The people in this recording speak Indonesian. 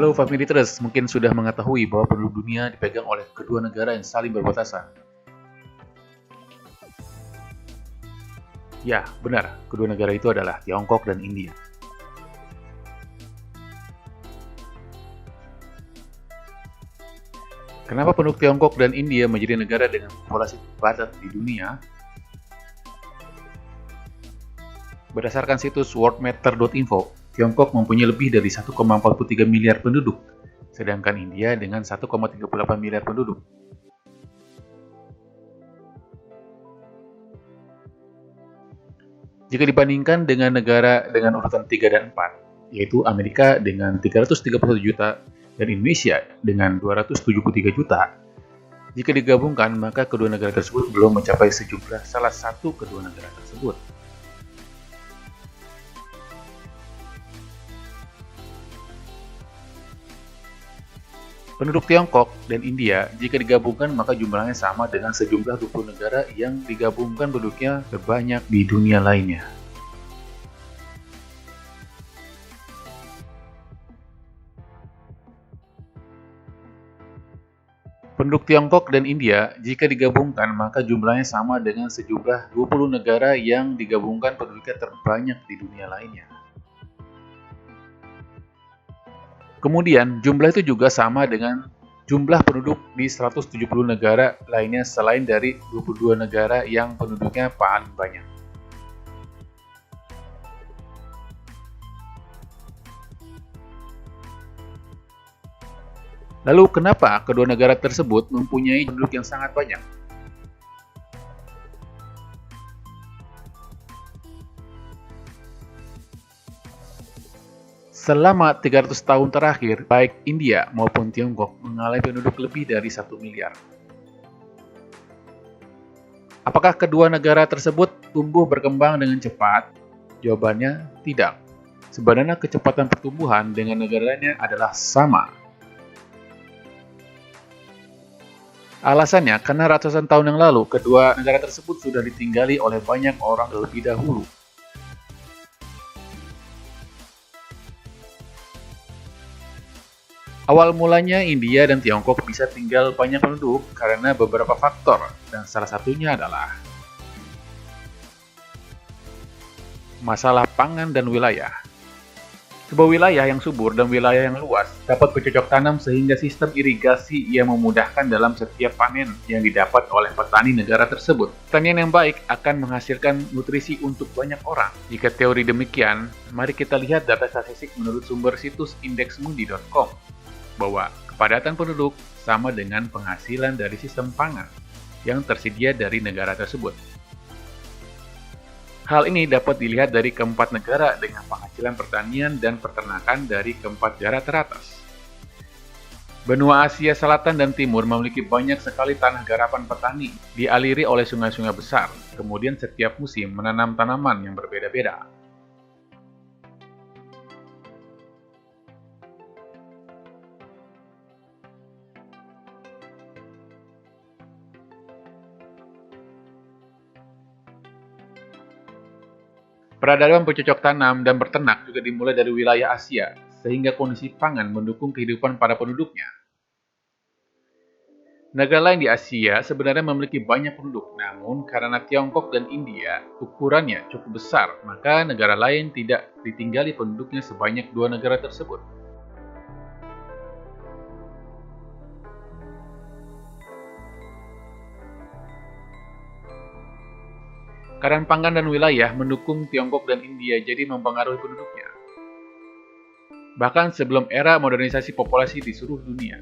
Halo Family Trust, mungkin sudah mengetahui bahwa penduduk dunia dipegang oleh kedua negara yang saling berbatasan. Ya, benar, kedua negara itu adalah Tiongkok dan India. Kenapa penduduk Tiongkok dan India menjadi negara dengan populasi terpadat di dunia? Berdasarkan situs worldmatter.info, Tiongkok mempunyai lebih dari 1,43 miliar penduduk, sedangkan India dengan 1,38 miliar penduduk. Jika dibandingkan dengan negara dengan urutan 3 dan 4, yaitu Amerika dengan 331 juta dan Indonesia dengan 273 juta, jika digabungkan maka kedua negara tersebut belum mencapai sejumlah salah satu kedua negara tersebut. Penduduk Tiongkok dan India jika digabungkan maka jumlahnya sama dengan sejumlah 20 negara yang digabungkan penduduknya terbanyak di dunia lainnya. Penduduk Tiongkok dan India jika digabungkan maka jumlahnya sama dengan sejumlah 20 negara yang digabungkan penduduknya terbanyak di dunia lainnya. Kemudian, jumlah itu juga sama dengan jumlah penduduk di 170 negara lainnya selain dari 22 negara yang penduduknya paling banyak. Lalu, kenapa kedua negara tersebut mempunyai penduduk yang sangat banyak? Selama 300 tahun terakhir, baik India maupun Tiongkok mengalami penduduk lebih dari 1 miliar. Apakah kedua negara tersebut tumbuh berkembang dengan cepat? Jawabannya tidak. Sebenarnya kecepatan pertumbuhan dengan negara lainnya adalah sama. Alasannya karena ratusan tahun yang lalu, kedua negara tersebut sudah ditinggali oleh banyak orang terlebih dahulu. Awal mulanya India dan Tiongkok bisa tinggal banyak penduduk karena beberapa faktor, dan salah satunya adalah masalah pangan dan wilayah. Sebuah wilayah yang subur dan wilayah yang luas dapat bercocok tanam sehingga sistem irigasi yang memudahkan dalam setiap panen yang didapat oleh petani negara tersebut. Pertanian yang baik akan menghasilkan nutrisi untuk banyak orang. Jika teori demikian, mari kita lihat data statistik menurut sumber situs indeksmundi.com. Bahwa kepadatan penduduk sama dengan penghasilan dari sistem pangan yang tersedia dari negara tersebut. Hal ini dapat dilihat dari keempat negara dengan penghasilan pertanian dan peternakan dari keempat negara teratas. Benua Asia Selatan dan Timur memiliki banyak sekali tanah garapan petani, dialiri oleh sungai-sungai besar, kemudian setiap musim menanam tanaman yang berbeda-beda. Peradaban bercocok tanam dan berternak juga dimulai dari wilayah Asia, sehingga kondisi pangan mendukung kehidupan para penduduknya. Negara lain di Asia sebenarnya memiliki banyak penduduk, namun karena Tiongkok dan India ukurannya cukup besar, maka negara lain tidak ditinggali penduduknya sebanyak dua negara tersebut. Keadaan pangan dan wilayah mendukung Tiongkok dan India jadi mempengaruhi penduduknya. Bahkan sebelum era modernisasi populasi di seluruh dunia.